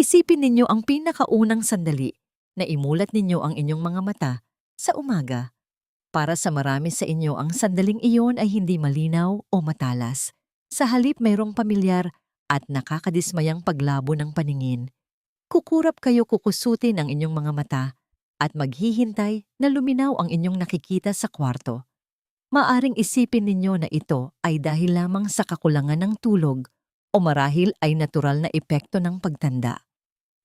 Isipin ninyo ang pinakaunang sandali na imulat ninyo ang inyong mga mata sa umaga. Para sa marami sa inyo, ang sandaling iyon ay hindi malinaw o matalas. Sa halip mayroong pamilyar at nakakadismayang paglabo ng paningin. Kukurap kayo kukusutin ang inyong mga mata at maghihintay na luminaw ang inyong nakikita sa kwarto. Maaring isipin ninyo na ito ay dahil lamang sa kakulangan ng tulog o marahil ay natural na epekto ng pagtanda.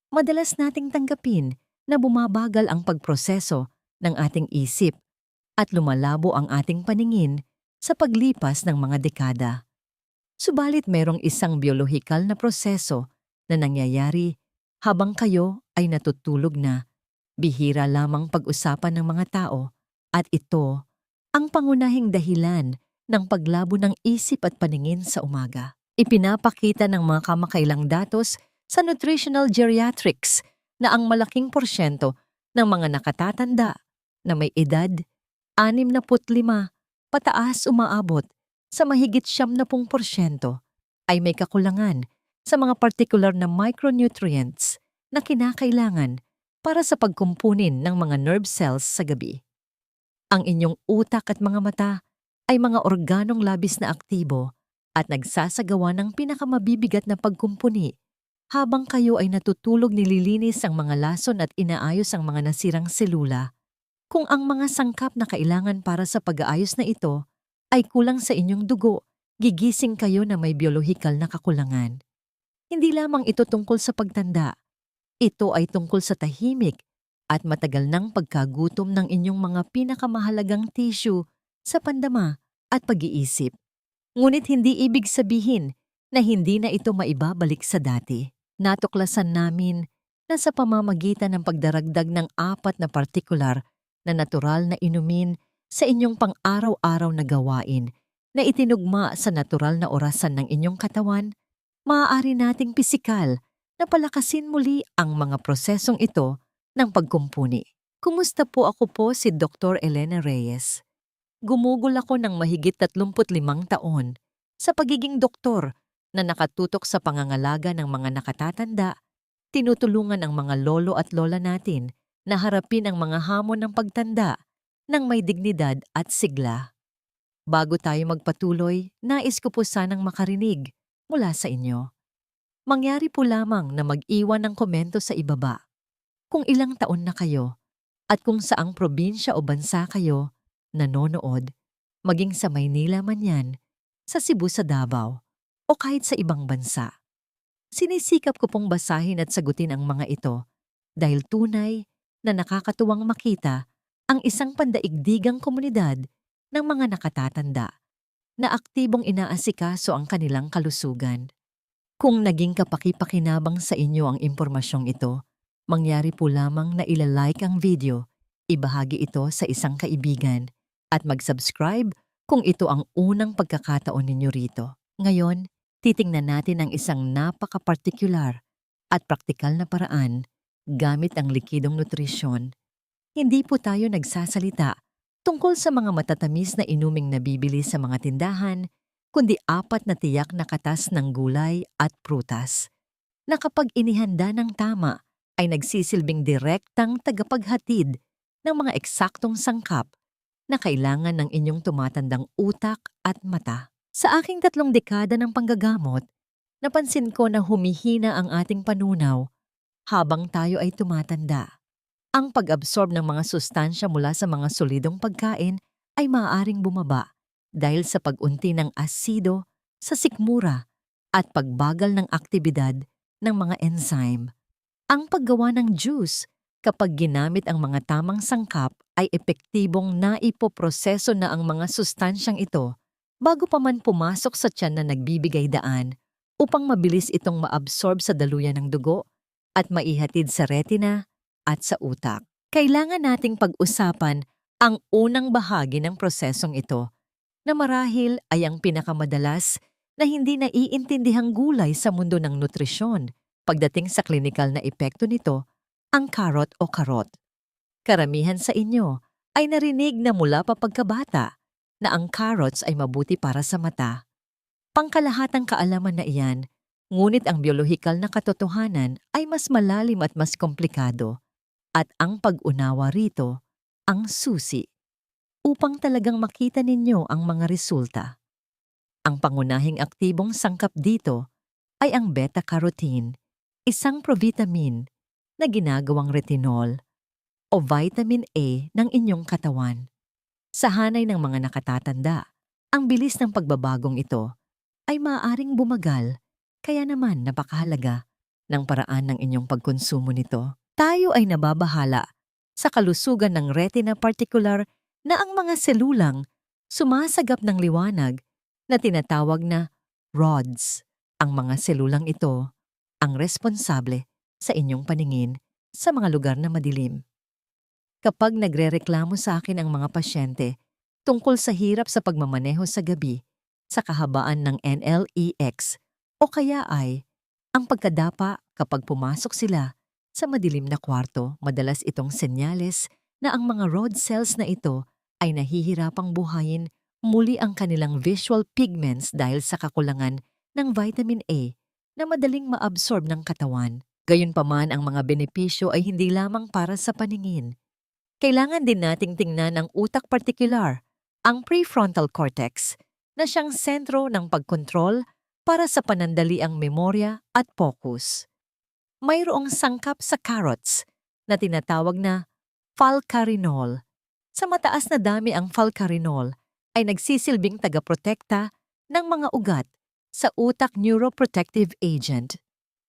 Madalas nating tanggapin na bumabagal ang pagproseso ng ating isip at lumalabo ang ating paningin sa paglipas ng mga dekada. Subalit mayroong isang biolohikal na proseso na nangyayari habang kayo ay natutulog na. Bihira lamang pag-usapan ng mga tao at ito ang pangunahing dahilan ng paglabo ng isip at paningin sa umaga. Ipinapakita ng mga kamakailang datos sa Nutritional Geriatrics na ang malaking porsyento ng mga nakatatanda na may edad 65 pataas umaabot sa mahigit 70% ay may kakulangan sa mga partikular na micronutrients na kinakailangan para sa pagkumpunin ng mga nerve cells sa gabi. Ang inyong utak at mga mata ay mga organong labis na aktibo at nagsasagawa ng pinakamabibigat na pagkumpuni. Habang kayo ay natutulog, nililinis ang mga lason at inaayos ang mga nasirang selula. Kung ang mga sangkap na kailangan para sa pag-aayos na ito ay kulang sa inyong dugo, gigising kayo na may biolohikal na kakulangan. Hindi lamang ito tungkol sa pagtanda. Ito ay tungkol sa tahimik at matagal ng pagkagutom ng inyong mga pinakamahalagang tissue sa pandama at pag-iisip. Ngunit hindi ibig sabihin na hindi na ito maibabalik sa dati. Natuklasan namin na sa pamamagitan ng pagdaragdag ng 4 na partikular na natural na inumin sa inyong pang-araw-araw na gawain na itinugma sa natural na orasan ng inyong katawan, maaari nating pisikal na palakasin muli ang mga prosesong ito ng pagkumpuni. Kumusta po? Ako po si Dr. Elena Reyes. Gumugol ako ng mahigit 35 taon sa pagiging doktor na nakatutok sa pangangalaga ng mga nakatatanda, tinutulungan ang mga lolo at lola natin na harapin ang mga hamon ng pagtanda ng may dignidad at sigla. Bago tayo magpatuloy, nais ko po sanang makarinig mula sa inyo. Mangyari po lamang na mag-iwan ng komento sa ibaba kung ilang taon na kayo at kung saang probinsya o bansa kayo nanonood, maging sa Maynila man yan, sa Cebu, sa Davao, o kahit sa ibang bansa. Sinisikap ko pong basahin at sagutin ang mga ito dahil tunay na nakakatuwang makita ang isang pandaigdigang komunidad ng mga nakatatanda na aktibong inaasikaso ang kanilang kalusugan. Kung naging kapaki-pakinabang sa inyo ang impormasyong ito, mangyari po lamang na ilalike ang video, ibahagi ito sa isang kaibigan, at mag-subscribe kung ito ang unang pagkakataon ninyo rito. Ngayon, titingnan natin ang isang napaka-partikular at praktikal na paraan gamit ang likidong nutrisyon. Hindi po tayo nagsasalita tungkol sa mga matatamis na inuming nabibili sa mga tindahan, kundi 4 na tiyak na katas ng gulay at prutas na kapag inihanda ng tama ay nagsisilbing direktang tagapaghatid ng mga eksaktong sangkap na kailangan ng inyong tumatandang utak at mata. Sa aking 3 dekada ng panggagamot, napansin ko na humihina ang ating panunaw habang tayo ay tumatanda. Ang pag-absorb ng mga sustansya mula sa mga solidong pagkain ay maaaring bumaba dahil sa pag-unti ng asido sa sikmura at pagbagal ng aktibidad ng mga enzyme. Ang paggawa ng juice kapag ginamit ang mga tamang sangkap ay epektibong naipoproseso na ang mga sustansyang ito bago pa man pumasok sa tiyan na nagbibigay daan upang mabilis itong maabsorb sa daluyan ng dugo at maihatid sa retina at sa utak. Kailangan nating pag-usapan ang unang bahagi ng prosesong ito na marahil ay ang pinakamadalas na hindi naiintindihang gulay sa mundo ng nutrisyon pagdating sa klinikal na epekto nito, ang carrot o karot. Karamihan sa inyo ay narinig na mula pa pagkabata na ang carrots ay mabuti para sa mata. Pangkalahatang kaalaman na iyan Ngunit ang biolohikal na katotohanan ay mas malalim at mas komplikado, at ang pag-unawa rito ang susi upang talagang makita ninyo ang mga resulta. Ang pangunahing aktibong sangkap dito ay ang beta-carotene, isang provitamin na ginagawang retinol o vitamin A ng inyong katawan. Sa hanay ng mga nakatatanda, ang bilis ng pagbabagong ito ay maaaring bumagal, kaya naman napakahalaga ng paraan ng inyong pagkonsumo nito. Tayo ay nababahala sa kalusugan ng retina, partikular na ang mga selulang sumasagap ng liwanag na tinatawag na rods. Ang mga selulang ito ang responsable sa inyong paningin sa mga lugar na madilim. Kapag nagrereklamo sa akin ang mga pasyente tungkol sa hirap sa pagmamaneho sa gabi, sa kahabaan ng NLEX, o kaya ay ang pagkadapa kapag pumasok sila sa madilim na kwarto, madalas itong senyales na ang mga rod cells na ito ay nahihirapang buhayin muli ang kanilang visual pigments dahil sa kakulangan ng vitamin A na madaling maabsorb ng katawan. Gayunpaman, ang mga benepisyo ay hindi lamang para sa paningin. Kailangan din nating tingnan ang utak, partikular, ang prefrontal cortex, na siyang sentro ng pagkontrol para sa panandaliang memorya at focus. Mayroong sangkap sa carrots na tinatawag na falcarinol. Sa mataas na dami, ang falcarinol ay nagsisilbing tagaprotekta ng mga ugat sa utak, neuroprotective agent.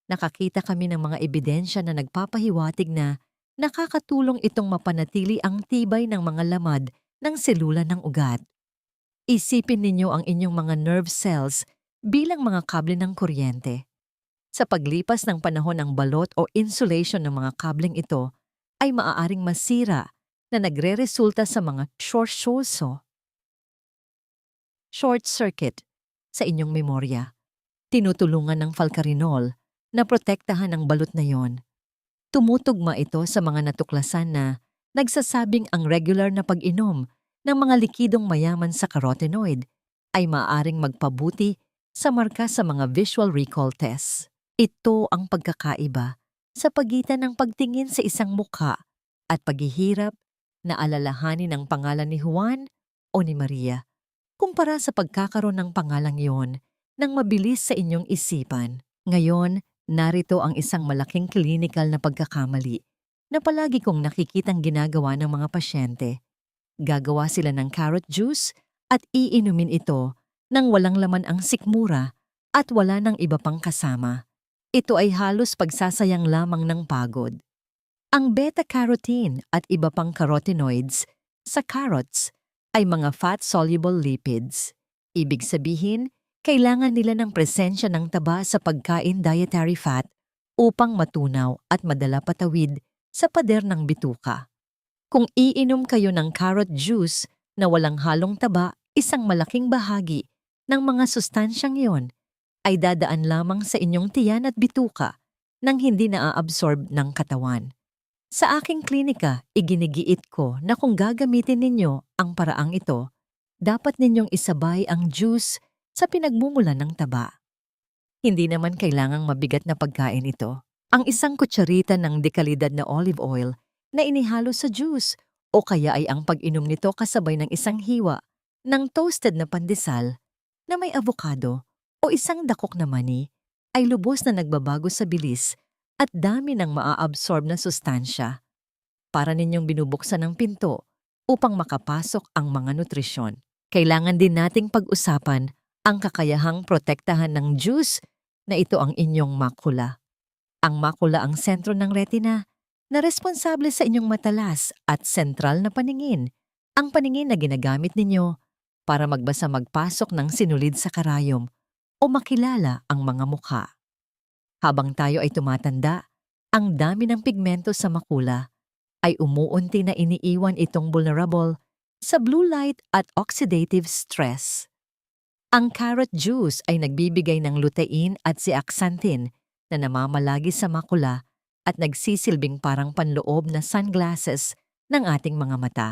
Nakakita kami ng mga ebidensya na nagpapahiwatig na nakakatulong itong mapanatili ang tibay ng mga lamad ng selula ng ugat. Isipin ninyo ang inyong mga nerve cells bilang mga kable ng kuryente. Sa paglipas ng panahon, ng balot o insulation ng mga kableng ito ay maaaring masira na nagre-resulta sa mga short circuit sa inyong memorya. Tinutulungan ng falcarinol na protektahan ang balot na yon. Tumutugma ito sa mga natuklasan na nagsasabing ang regular na pag-inom ng mga likidong mayaman sa carotenoid ay maaaring magpabuti sa marka sa mga visual recall tests. Ito ang pagkakaiba sa pagitan ng pagtingin sa isang mukha at paghihirap na alalahanin ang pangalan ni Juan o ni Maria, kumpara sa pagkakaroon ng pangalang yon ng mabilis sa inyong isipan. Ngayon, narito ang isang malaking klinikal na pagkakamali na palagi kong nakikitang ginagawa ng mga pasyente. Gagawa sila ng carrot juice at iinumin ito nang walang laman ang sikmura at wala ng iba pang kasama. Ito ay halos pagsasayang lamang ng pagod. Ang beta-carotene at iba pang carotenoids sa carrots ay mga fat-soluble lipids. Ibig sabihin, kailangan nila ng presensya ng taba sa pagkain, dietary fat, upang matunaw at madala patawid sa pader ng bituka. Kung iinom kayo ng carrot juice na walang halong taba, isang malaking bahagi ng mga sustansyang yon ay dadaan lamang sa inyong tiyan at bituka nang hindi naaabsorb ng katawan. Sa aking klinika, iginigiit ko na kung gagamitin ninyo ang paraang ito, dapat ninyong isabay ang juice sa pinagmumulan ng taba. Hindi naman kailangang mabigat na pagkain ito. Ang isang kutsarita ng dekalidad na olive oil na inihalo sa juice o kaya ay ang pag-inom nito kasabay ng isang hiwa ng toasted na pandesal na may avocado o isang dakok na mani ay lubos na nagbabago sa bilis at dami ng maaabsorb na sustansya. Para ninyong binubuksan ang pinto upang makapasok ang mga nutrisyon. Kailangan din nating pag-usapan ang kakayahang protektahan ng juice na ito ang inyong makula. Ang makula ang sentro ng retina na responsable sa inyong matalas at sentral na paningin, ang paningin na ginagamit ninyo para magbasa, magpasok ng sinulid sa karayom o makilala ang mga mukha. Habang tayo ay tumatanda, ang dami ng pigmento sa makula ay umuunti na iniiwan itong vulnerable sa blue light at oxidative stress. Ang carrot juice ay nagbibigay ng lutein at zeaxanthin na namamalagi sa makula at nagsisilbing parang panloob na sunglasses ng ating mga mata.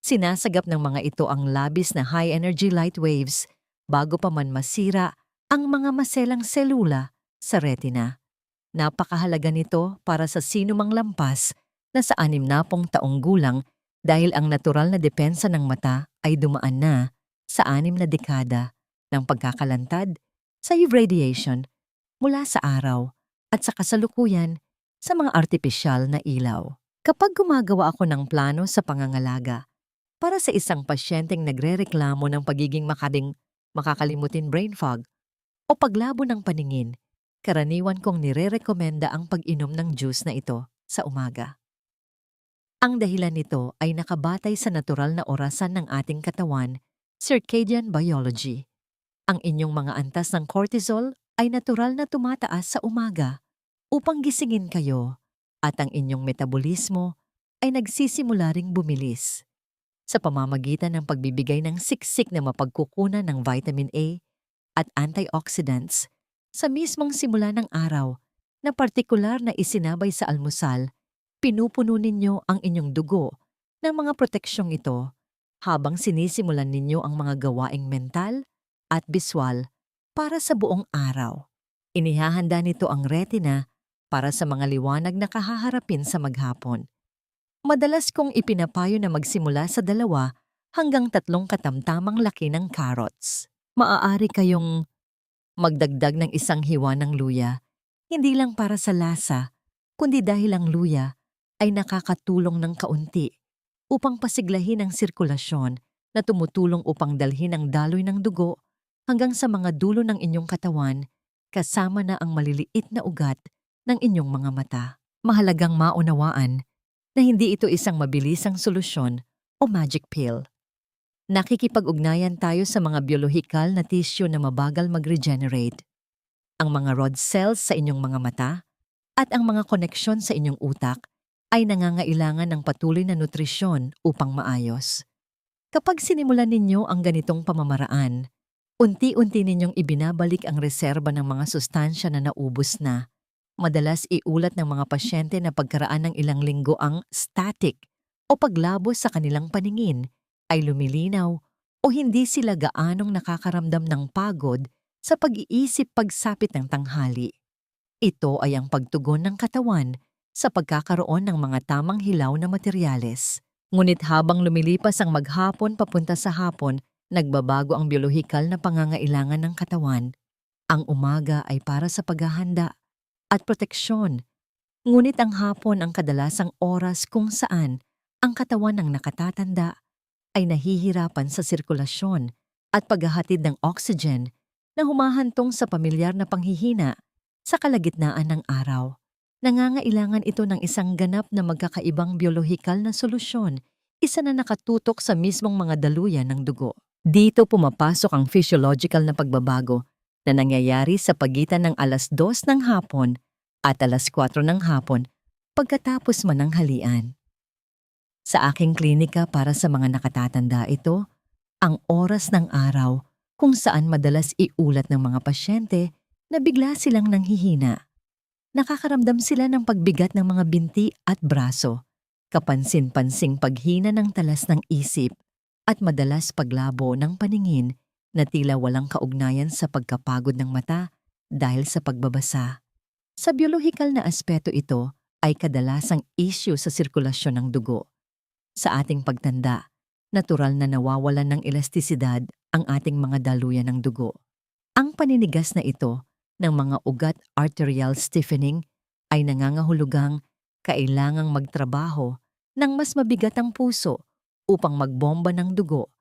Sinasagap ng mga ito ang labis na high-energy light waves bago pa man masira ang mga maselang selula sa retina. Napakahalaga nito para sa sinumang lampas na sa 60 taong gulang dahil ang natural na depensa ng mata ay dumaan na sa 6 na dekada ng pagkakalantad sa UV radiation mula sa araw at sa kasalukuyan sa mga artipisyal na ilaw. Kapag gumagawa ako ng plano sa pangangalaga para sa isang pasyenteng nagrereklamo ng pagiging makakalimutin brain fog o paglabo ng paningin, karaniwan kong nirerekomenda ang pag-inom ng juice na ito sa umaga. Ang dahilan nito ay nakabatay sa natural na orasan ng ating katawan, circadian biology. Ang inyong mga antas ng cortisol ay natural na tumataas sa umaga upang gisingin kayo at ang inyong metabolismo ay nagsisimula ring bumilis sa pamamagitan ng pagbibigay ng siksik na mapagkukunan ng vitamin A at antioxidants sa mismong simula ng araw na partikular na isinabay sa almusal. Pinupuno ninyo ang inyong dugo ng mga proteksyong ito habang sinisimulan ninyo ang mga gawaing mental at biswal para sa buong araw. Inihahanda nito ang retina para sa mga liwanag na kahaharapin sa maghapon. Madalas kong ipinapayo na magsimula sa 2 hanggang 3 katamtamang laki ng carrots. Maaari kayong magdagdag ng 1 hiwa ng luya, hindi lang para sa lasa, kundi dahil ang luya ay nakakatulong ng kaunti upang pasiglahin ang sirkulasyon na tumutulong upang dalhin ang daloy ng dugo hanggang sa mga dulo ng inyong katawan kasama na ang maliliit na ugat ng inyong mga mata. Mahalagang maunawaan na hindi ito isang mabilisang solusyon o magic pill. Nakikipag-ugnayan tayo sa mga biolohikal na tissue na mabagal mag-regenerate. Ang mga rod cells sa inyong mga mata at ang mga koneksyon sa inyong utak ay nangangailangan ng patuloy na nutrisyon upang maayos. Kapag sinimulan ninyo ang ganitong pamamaraan, unti-unti ninyong ibinabalik ang reserba ng mga sustansya na naubos na. Madalas iulat ng mga pasyente na pagkaraan ng ilang linggo ang static o paglabo sa kanilang paningin ay lumilinaw o hindi sila gaanong nakakaramdam ng pagod sa pag-iisip pagsapit ng tanghali. Ito ay ang pagtugon ng katawan sa pagkakaroon ng mga tamang hilaw na materyales. Ngunit habang lumilipas ang maghapon papunta sa hapon, nagbabago ang biolohikal na pangangailangan ng katawan. Ang umaga ay para sa paghahanda at proteksyon. Ngunit ang hapon ang kadalasang oras kung saan ang katawan ng nakatatanda ay nahihirapan sa sirkulasyon at paghahatid ng oxygen na humahantong sa pamilyar na panghihina sa kalagitnaan ng araw. Nangangailangan ito ng isang ganap na magkakaibang biolohikal na solusyon, isa na nakatutok sa mismong mga daluyan ng dugo. Dito pumapasok ang physiological na pagbabago na nangyayari sa pagitan ng 2:00 ng hapon at 4:00 ng hapon pagkatapos man ng halian. Sa aking klinika para sa mga nakatatanda ito, ang oras ng araw kung saan madalas iulat ng mga pasyente na bigla silang nanghihina. Nakakaramdam sila ng pagbigat ng mga binti at braso, kapansin-pansing paghina ng talas ng isip, at madalas paglabo ng paningin na tila walang kaugnayan sa pagkapagod ng mata dahil sa pagbabasa. Sa biolohikal na aspeto ito ay kadalasang issue sa sirkulasyon ng dugo. Sa ating pagtanda, natural na nawawalan ng elastisidad ang ating mga daluyan ng dugo. Ang paninigas na ito ng mga ugat arterial stiffening ay nangangahulugang kailangang magtrabaho ng mas mabigat ang puso upang magbomba ng dugo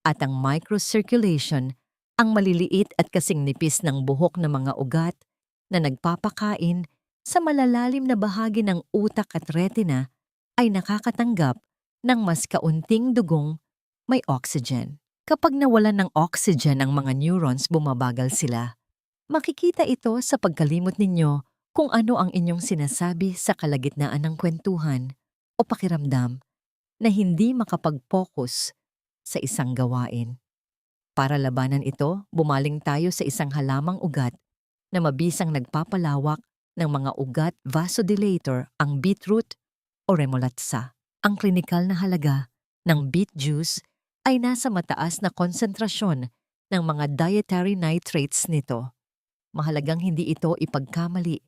at ang microcirculation, ang maliliit at kasing nipis ng buhok na mga ugat na nagpapakain sa malalalim na bahagi ng utak at retina ay nakakatanggap ng mas kaunting dugong may oxygen. Kapag nawalan ng oxygen ang mga neurons, bumabagal sila. Makikita ito sa pagkalimot ninyo kung ano ang inyong sinasabi sa kalagitnaan ng kwentuhan o pakiramdam na hindi makapag-focus sa isang gawain. Para labanan ito, bumaling tayo sa isang halamang ugat na mabisang nagpapalawak ng mga ugat vasodilator, ang beetroot o remolatsa. Ang klinikal na halaga ng beet juice ay nasa mataas na konsentrasyon ng mga dietary nitrates nito. Mahalagang hindi ito ipagkamali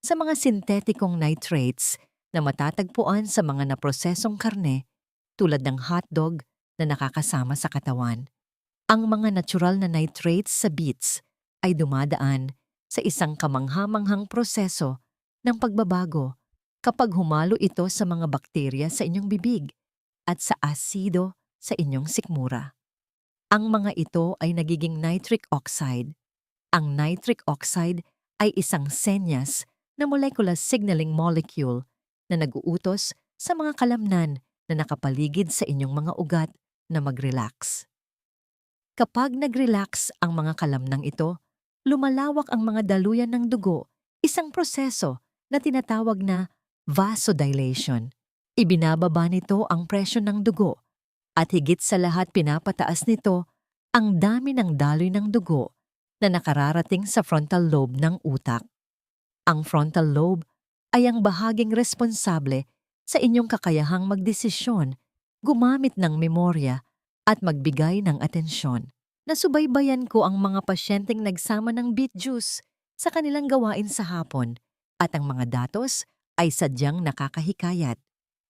sa mga sintetikong nitrates na matatagpuan sa mga naprosesong karne tulad ng hotdog na nakakasama sa katawan. Ang mga natural na nitrates sa beets ay dumadaan sa isang kamanghamanghang proseso ng pagbabago kapag humalo ito sa mga bakterya sa inyong bibig at sa asido sa inyong sikmura. Ang mga ito ay nagiging nitric oxide. Ang nitric oxide ay isang senyas na molecular signaling molecule na nag-uutos sa mga kalamnan na nakapaligid sa inyong mga ugat na mag-relax. Kapag nag-relax ang mga kalamnang ito, lumalawak ang mga daluyan ng dugo, isang proseso na tinatawag na vasodilation. Ibinababa nito ang presyon ng dugo at higit sa lahat pinapataas nito ang dami ng daloy ng dugo na nakararating sa frontal lobe ng utak. Ang frontal lobe ay ang bahaging responsable sa inyong kakayahang magdesisyon, gumamit ng memorya at magbigay ng atensyon. Nasubaybayan ko ang mga pasyenteng nagsama ng beet juice sa kanilang gawain sa hapon at ang mga datos ay sadyang nakakahikayat.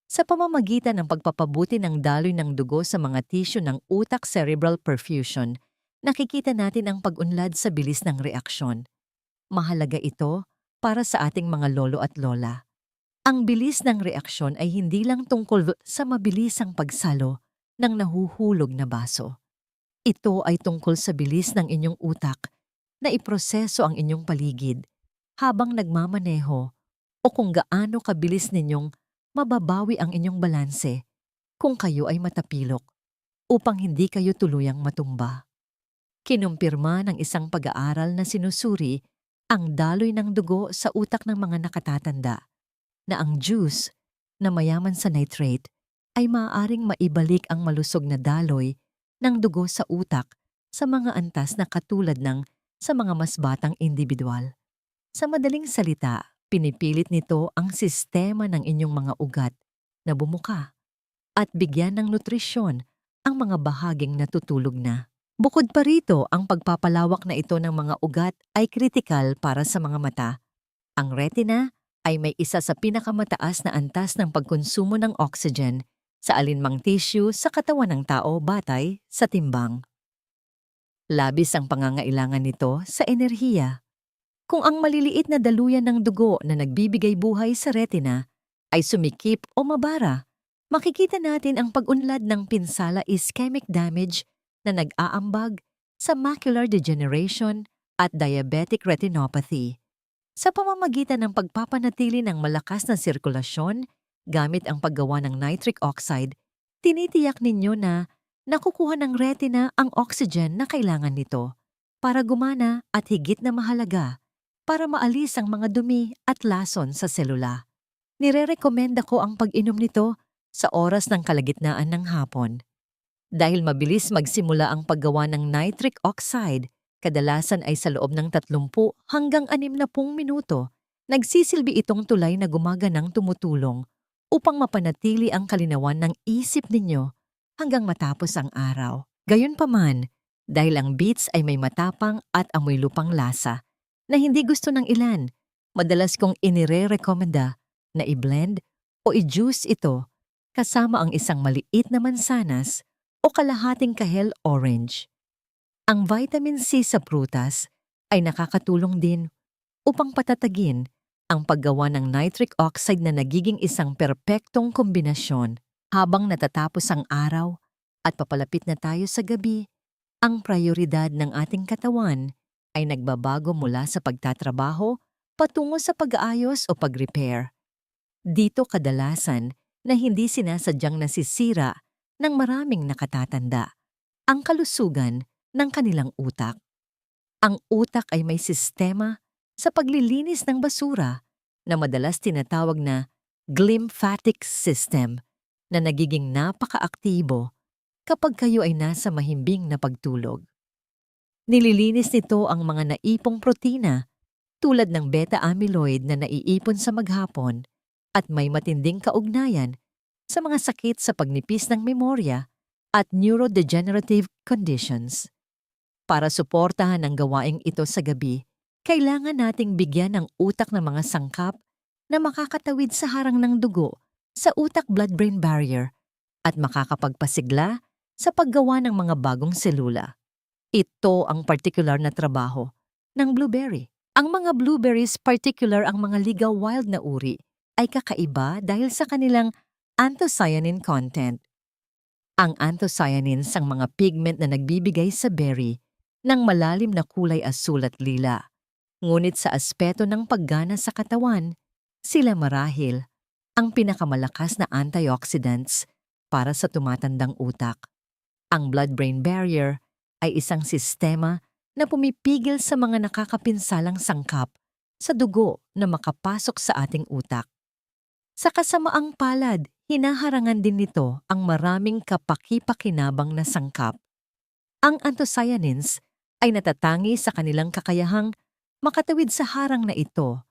Sa pamamagitan ng pagpapabuti ng daloy ng dugo sa mga tissue ng utak cerebral perfusion, nakikita natin ang pag-unlad sa bilis ng reaksyon. Mahalaga ito para sa ating mga lolo at lola. Ang bilis ng reaksyon ay hindi lang tungkol sa mabilisang pagsalo ng nahuhulog na baso. Ito ay tungkol sa bilis ng inyong utak na iproseso ang inyong paligid habang nagmamaneho o kung gaano kabilis ninyong mababawi ang inyong balanse kung kayo ay matapilok upang hindi kayo tuluyang matumba. Kinumpirma ng isang pag-aaral na sinusuri ang daloy ng dugo sa utak ng mga nakatatanda na ang juice na mayaman sa nitrate ay maaaring maibalik ang malusog na daloy ng dugo sa utak sa mga antas na katulad ng sa mga mas batang individual. Sa madaling salita, pinipilit nito ang sistema ng inyong mga ugat na bumuka at bigyan ng nutrisyon ang mga bahaging natutulog na. Bukod pa rito, ang pagpapalawak na ito ng mga ugat ay kritikal para sa mga mata. Ang retina ay may isa sa pinakamataas na antas ng pagkonsumo ng oxygen sa alinmang tissue sa katawan ng tao batay sa timbang. Labis ang pangangailangan nito sa enerhiya. Kung ang maliliit na daluyan ng dugo na nagbibigay buhay sa retina ay sumikip o mabara, makikita natin ang pag-unlad ng pinsala ischemic damage na nag-aambag sa macular degeneration at diabetic retinopathy. Sa pamamagitan ng pagpapanatili ng malakas na sirkulasyon gamit ang paggawa ng nitric oxide, tinitiyak ninyo na nakukuha ng retina ang oxygen na kailangan nito para gumana at higit na mahalaga, para maalis ang mga dumi at lason sa selula. Nirerekomenda ko ang pag-inom nito sa oras ng kalagitnaan ng hapon. Dahil mabilis magsimula ang paggawa ng nitric oxide, kadalasan ay sa loob ng 30 hanggang 60 minuto, nagsisilbi itong tulay na gumaganang tumutulong upang mapanatili ang kalinawan ng isip ninyo hanggang matapos ang araw. Gayunpaman, dahil ang beets ay may matapang at amoy lupang lasa, na hindi gusto ng ilan, madalas kong inire-rekomenda na i-blend o i-juice ito kasama ang isang maliit na mansanas o kalahating kahel orange. Ang vitamin C sa prutas ay nakakatulong din upang patatagin ang paggawa ng nitric oxide na nagiging isang perpektong kombinasyon. Habang natatapos ang araw at papalapit na tayo sa gabi, ang prioridad ng ating katawan ay nagbabago mula sa pagtatrabaho patungo sa pag-aayos o pag-repair. Dito kadalasan na hindi sinasadyang nasisira ng maraming nakatatanda ang kalusugan ng kanilang utak. Ang utak ay may sistema sa paglilinis ng basura na madalas tinatawag na glymphatic system na nagiging napaka-aktibo kapag kayo ay nasa mahimbing na pagtulog. Nililinis nito ang mga naipong protina tulad ng beta-amyloid na naiipon sa maghapon at may matinding kaugnayan sa mga sakit sa pagnipis ng memorya at neurodegenerative conditions. Para suportahan ang gawaing ito sa gabi, Kailangan nating bigyan ng utak ng mga sangkap na makakatawid sa harang ng dugo sa utak blood-brain barrier at makakapagpasigla sa paggawa ng mga bagong selula. Ito ang particular na trabaho ng blueberry. Ang mga blueberries, particular ang mga ligaw wild na uri, ay kakaiba dahil sa kanilang anthocyanin content. Ang anthocyanins ang mga pigment na nagbibigay sa berry ng malalim na kulay asul at lila. Ngunit sa aspeto ng paggana sa katawan, sila marahil ang pinakamalakas na antioxidants para sa tumatandang utak. Ang blood-brain barrier ay isang sistema na pumipigil sa mga nakakapinsalang sangkap sa dugo na makapasok sa ating utak. Sa kasamaang palad, hinaharangan din nito ang maraming kapaki-pakinabang na sangkap. Ang anthocyanins ay natatangi sa kanilang kakayahang makatawid sa harang na ito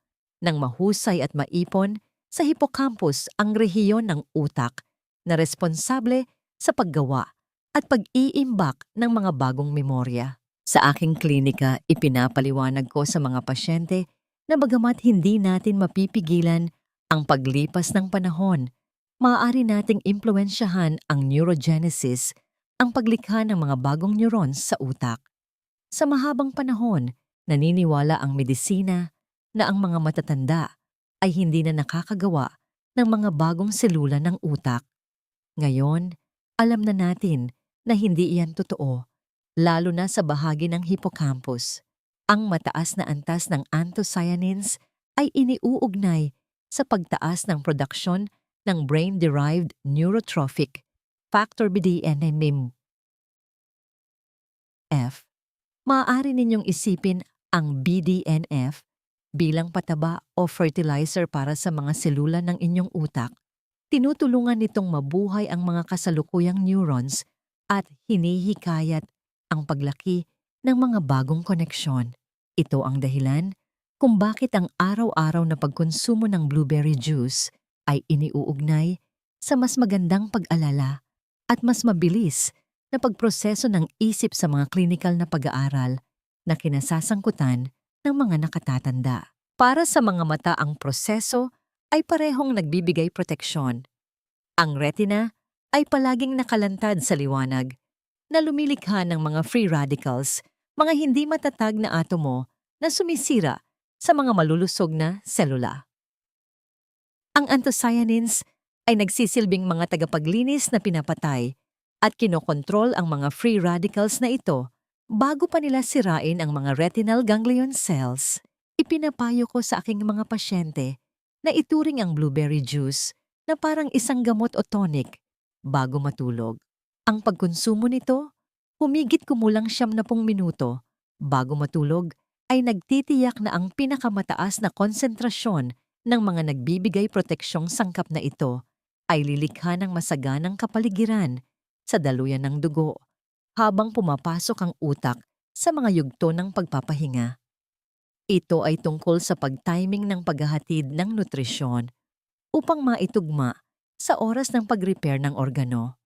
nang mahusay at maipon sa hippocampus, ang rehiyon ng utak na responsable sa paggawa at pag-iimbak ng mga bagong memorya. Sa aking klinika, ipinapaliwanag ko sa mga pasyente na bagamat hindi natin mapipigilan ang paglipas ng panahon, maaari nating impluwensyahan ang neurogenesis, ang paglikha ng mga bagong neurons sa utak. Sa mahabang panahon, naniniwala ang medisina na ang mga matatanda ay hindi na nakakagawa ng mga bagong selula ng utak. Ngayon, alam na natin na hindi iyan totoo, lalo na sa bahagi ng hippocampus. Ang mataas na antas ng anthocyanins ay iniuugnay sa pagtaas ng produksyon ng brain-derived neurotrophic factor BDNF. Maaari ninyong isipin ang BDNF bilang pataba o fertilizer para sa mga selula ng inyong utak. Tinutulungan nitong mabuhay ang mga kasalukuyang neurons at hinihikayat ang paglaki ng mga bagong koneksyon. Ito ang dahilan kung bakit ang araw-araw na pagkonsumo ng blueberry juice ay iniuugnay sa mas magandang pag-alala at mas mabilis na pagproseso ng isip sa mga klinikal na pag-aaral na kinasasangkutan ng mga nakatatanda. Para sa mga mata, ang proseso ay parehong nagbibigay proteksyon. Ang retina ay palaging nakalantad sa liwanag na lumilikha ng mga free radicals, mga hindi matatag na atomo na sumisira sa mga malulusog na selula. Ang anthocyanins ay nagsisilbing mga tagapaglinis na pinapatay at kinokontrol ang mga free radicals na ito bago pa nila sirain ang mga retinal ganglion cells. Ipinapayo ko sa aking mga pasyente na ituring ang blueberry juice na parang isang gamot o tonic bago matulog. Ang pagkonsumo nito, humigit kumulang 70 minuto bago matulog, ay nagtitiyak na ang pinakamataas na konsentrasyon ng mga nagbibigay proteksyong sangkap na ito ay lilikha ng masaganang kapaligiran sa daluyan ng dugo habang pumapasok ang utak sa mga yugto ng pagpapahinga. Ito ay tungkol sa pag-timing ng paghahatid ng nutrisyon upang maitugma sa oras ng pag-repair ng organo.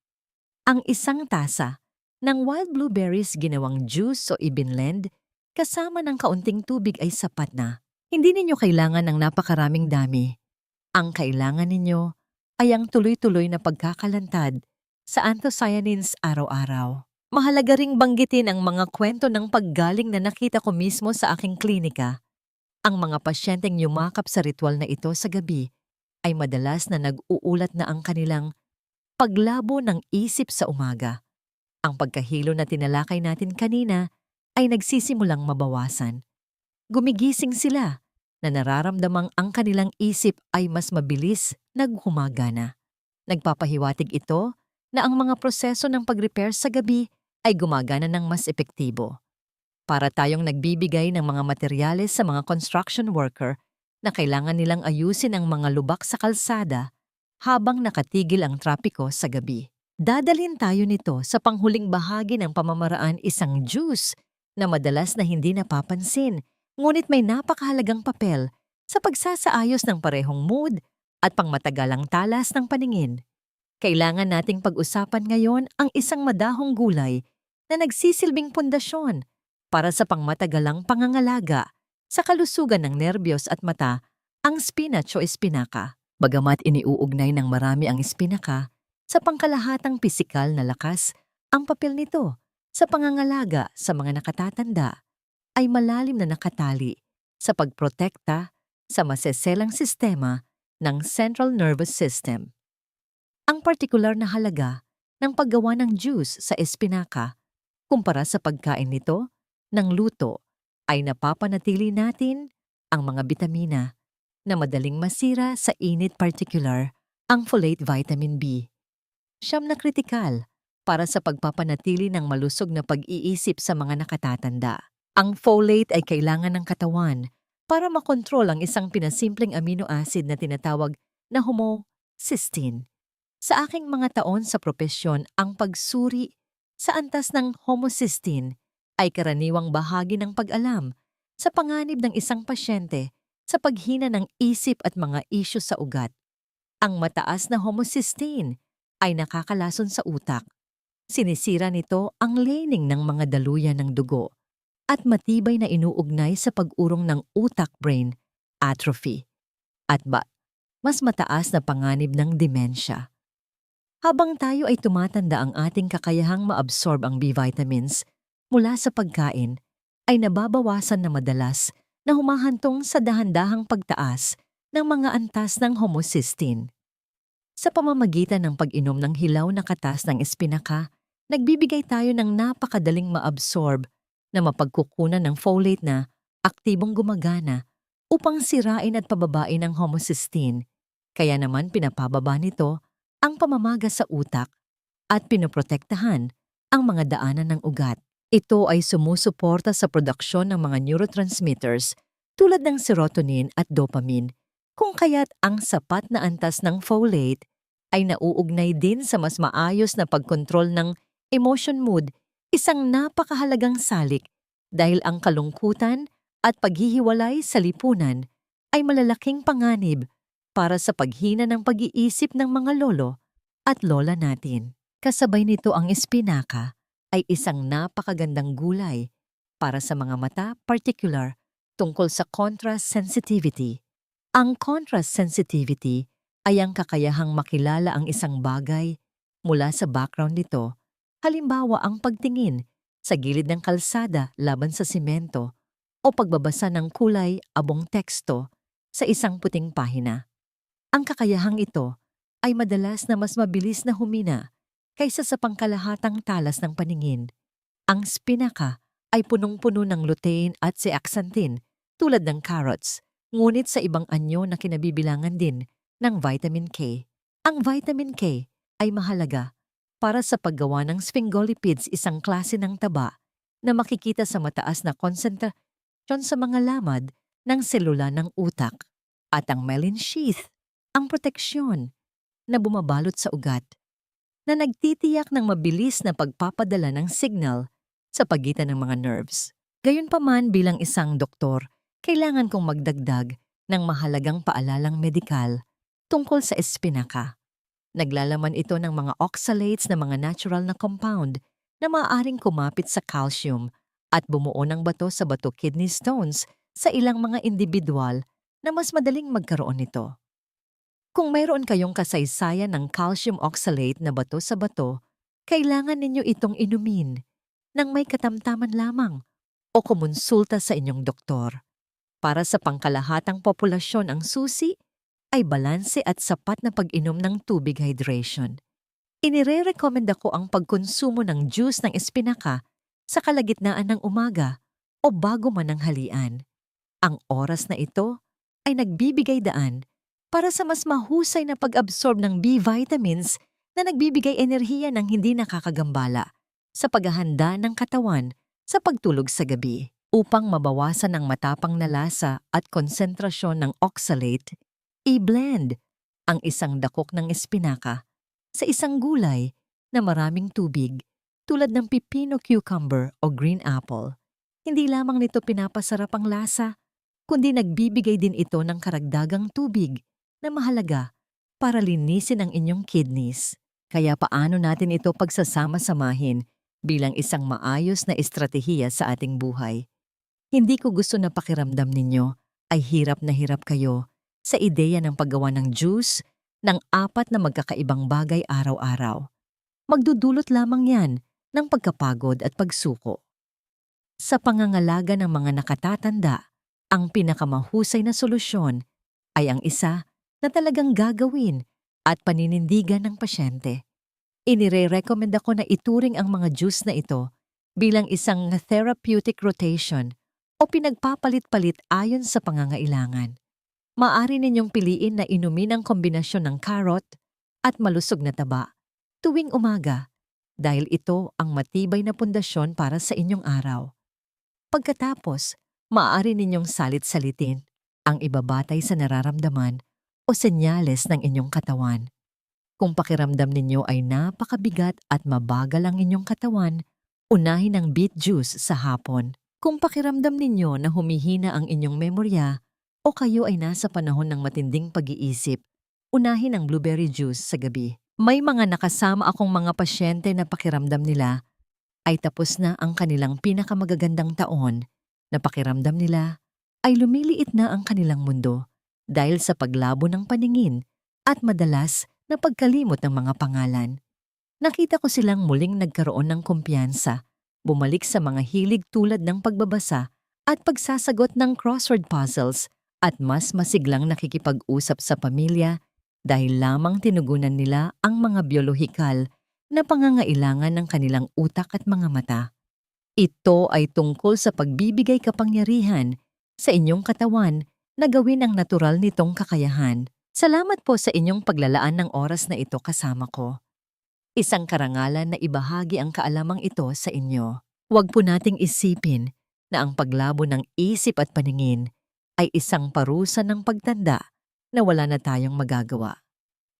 Ang isang tasa ng wild blueberries ginawang juice o ibinlend kasama ng kaunting tubig ay sapat na. Hindi ninyo kailangan ng napakaraming dami. Ang kailangan ninyo ay ang tuloy-tuloy na pagkakalantad sa anthocyanins araw-araw. Mahalaga ring banggitin ang mga kwento ng paggaling na nakita ko mismo sa aking klinika. Ang mga pasyenteng yumakap sa ritual na ito sa gabi ay madalas na nag-uulat na ang kanilang paglabo ng isip sa umaga. Ang pagkahilo na tinalakay natin kanina ay nagsisimulang mabawasan. Gumigising sila na nararamdamang ang kanilang isip ay mas mabilis naghumagana. Nagpapahiwatig ito na ang mga proseso ng pag-repair sa gabi ay gumagana ng mas epektibo. Para tayong nagbibigay ng mga materyales sa mga construction worker na kailangan nilang ayusin ang mga lubak sa kalsada habang nakatigil ang trapiko sa gabi. Dadalhin tayo nito sa panghuling bahagi ng pamamaraan, isang juice na madalas na hindi napapansin, ngunit may napakahalagang papel sa pagsasaayos ng parehong mood at pangmatagalang talas ng paningin. Kailangan nating pag-usapan ngayon ang isang madahong gulay na nagsisilbing pundasyon para sa pangmatagalang pangangalaga sa kalusugan ng nerbiyos at mata ang spinach o espinaka. Bagamat iniuugnay ng marami ang espinaka sa pangkalahatang pisikal na lakas, ang papel nito sa pangangalaga sa mga nakatatanda ay malalim na nakatali sa pagprotekta sa maseselang sistema ng central nervous system. Ang partikular na halaga ng paggawa ng juice sa espinaka kumpara sa pagkain nito ng luto ay napapanatili natin ang mga bitamina na madaling masira sa init, particular ang folate vitamin B. Siyam na kritikal para sa pagpapanatili ng malusog na pag-iisip sa mga nakatatanda. Ang folate ay kailangan ng katawan para makontrol ang isang pinasimpleng amino acid na tinatawag na homocysteine. Sa aking mga taon sa propesyon, ang pagsuri sa antas ng homocysteine ay karaniwang bahagi ng pag-alam sa panganib ng isang pasyente sa paghina ng isip at mga isyu sa ugat. Ang mataas na homocysteine ay nakakalason sa utak. Sinisira nito ang lining ng mga daluyan ng dugo at matibay na inuugnay sa pag-urong ng utak-brain atrophy at mas mataas na panganib ng demensya. Habang tayo ay tumatanda, ang ating kakayahang maabsorb ang B vitamins mula sa pagkain ay nababawasan na madalas na humahantong sa dahan-dahang pagtaas ng mga antas ng homocysteine. Sa pamamagitan ng pag-inom ng hilaw na katas ng espinaka, nagbibigay tayo ng napakadaling maabsorb na mapagkukunan ng folate na aktibong gumagana upang sirain at pababain ang homocysteine. Kaya naman pinapababa nito ang pamamaga sa utak at pinoprotektahan ang mga daanan ng ugat. Ito ay sumusuporta sa produksyon ng mga neurotransmitters tulad ng serotonin at dopamine, kung kaya't ang sapat na antas ng folate ay nauugnay din sa mas maayos na pagkontrol ng emotion mood, isang napakahalagang salik dahil ang kalungkutan at paghihiwalay sa lipunan ay malalaking panganib para sa paghina ng pag-iisip ng mga lolo at lola natin. Kasabay nito ang espinaka ay isang napakagandang gulay para sa mga mata, particular tungkol sa contrast sensitivity. Ang contrast sensitivity ay ang kakayahang makilala ang isang bagay mula sa background nito, halimbawa ang pagtingin sa gilid ng kalsada laban sa simento o pagbabasa ng kulay abong teksto sa isang puting pahina. Ang kakayahang ito ay madalas na mas mabilis na humina kaysa sa pangkalahatang talas ng paningin. Ang spinaka ay punong-puno ng lutein at zeaxanthin tulad ng carrots, ngunit sa ibang anyo na kinabibilangan din ng vitamin K. Ang vitamin K ay mahalaga para sa paggawa ng sphingolipids, isang klase ng taba na makikita sa mataas na konsentrasyon sa mga lamad ng selula ng utak. At ang myelin sheath, ang proteksyon na bumabalot sa ugat, na nagtitiyak ng mabilis na pagpapadala ng signal sa pagitan ng mga nerves. Gayunpaman, bilang isang doktor, kailangan kong magdagdag ng mahalagang paalalang medikal tungkol sa espinaka. Naglalaman ito ng mga oxalates na mga natural na compound na maaaring kumapit sa calcium at bumuo ng bato sa bato kidney stones sa ilang mga individual na mas madaling magkaroon nito. Kung mayroon kayong kasaysayan ng calcium oxalate na bato sa bato, kailangan ninyo itong inumin nang may katamtaman lamang o kumonsulta sa inyong doktor. Para sa pangkalahatang populasyon, ang susi ay balanse at sapat na pag-inom ng tubig, hydration. Inire-recommenda ko ang pagkonsumo ng juice ng espinaka sa kalagitnaan ng umaga o bago man ang halian. Ang oras na ito ay nagbibigay daan para sa mas mahusay na pag-absorb ng B vitamins na nagbibigay enerhiya ng hindi nakakagambala sa paghahanda ng katawan sa pagtulog sa gabi. Upang mabawasan ang matapang na lasa at konsentrasyon ng oxalate, i-blend ang isang dakok ng espinaka sa isang gulay na maraming tubig tulad ng pipino, cucumber o green apple. Hindi lamang nito pinapasarap ang lasa, kundi nagbibigay din ito ng karagdagang tubig na mahalaga para linisin ang inyong kidneys. Kaya paano natin ito pagsasama-samahin bilang isang maayos na estratehiya sa ating buhay? Hindi ko gusto na pakiramdam ninyo ay hirap na hirap kayo sa ideya ng paggawa ng juice ng 4 na magkakaibang bagay araw-araw. Magdudulot lamang yan ng pagkapagod at pagsuko. Sa pangangalaga ng mga nakatatanda, ang pinakamahusay na solusyon ay ang isa na talagang gagawin at paninindigan ng pasyente. Inire-recommend ako na ituring ang mga juice na ito bilang isang therapeutic rotation o pinagpapalit-palit ayon sa pangangailangan. Maaari ninyong piliin na inumin ang kombinasyon ng carrot at malusog na taba tuwing umaga dahil ito ang matibay na pundasyon para sa inyong araw. Pagkatapos, maaari ninyong salit-salitin ang ibabatay sa nararamdaman o senyales ng inyong katawan. Kung pakiramdam ninyo ay napakabigat at mabagal ang inyong katawan, unahin ang beet juice sa hapon. Kung pakiramdam ninyo na humihina ang inyong memorya o kayo ay nasa panahon ng matinding pag-iisip, unahin ang blueberry juice sa gabi. May mga nakasama akong mga pasyente na pakiramdam nila ay tapos na ang kanilang pinakamagagandang taon na pakiramdam nila ay lumiliit na ang kanilang mundo dahil sa paglabo ng paningin at madalas na pagkalimot ng mga pangalan. Nakita ko silang muling nagkaroon ng kumpiyansa, bumalik sa mga hilig tulad ng pagbabasa at pagsasagot ng crossword puzzles at mas masiglang nakikipag-usap sa pamilya dahil lamang tinugunan nila ang mga biolohikal na pangangailangan ng kanilang utak at mga mata. Ito ay tungkol sa pagbibigay kapangyarihan sa inyong katawan na gawin ang natural nitong kakayahan. Salamat po sa inyong paglalaan ng oras na ito kasama ko. Isang karangalan na ibahagi ang kaalamang ito sa inyo. Huwag po nating isipin na ang paglabo ng isip at paningin ay isang parusa ng pagtanda na wala na tayong magagawa.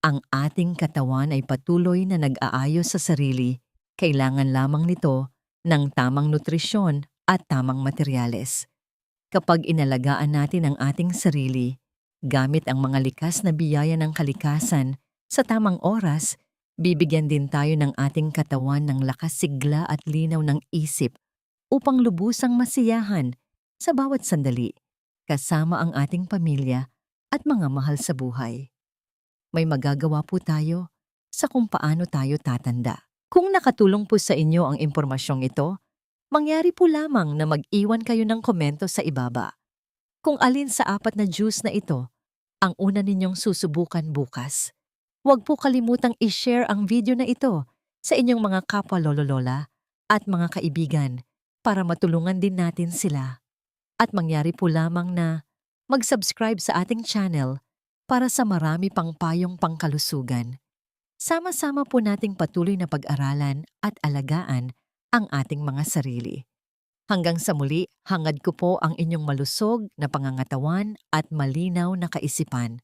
Ang ating katawan ay patuloy na nag-aayos sa sarili. Kailangan lamang nito ng tamang nutrisyon at tamang materyales. Kapag inalagaan natin ang ating sarili, gamit ang mga likas na biyaya ng kalikasan sa tamang oras, bibigyan din tayo ng ating katawan ng lakas, sigla at linaw ng isip upang lubusang masiyahan sa bawat sandali, kasama ang ating pamilya at mga mahal sa buhay. May magagawa po tayo sa kung paano tayo tatanda. Kung nakatulong po sa inyo ang impormasyong ito, mangyari po lamang na mag-iwan kayo ng komento sa ibaba. Kung alin sa 4 na juice na ito ang una ninyong susubukan bukas. Huwag po kalimutang i-share ang video na ito sa inyong mga kapwa lolo-lola at mga kaibigan para matulungan din natin sila. At mangyari po lamang na mag-subscribe sa ating channel para sa marami pang payong pangkalusugan. Sama-sama po nating patuloy na pag-aralan at alagaan ang ating mga sarili. Hanggang sa muli, hangad ko po ang inyong malusog na pangangatawan at malinaw na kaisipan.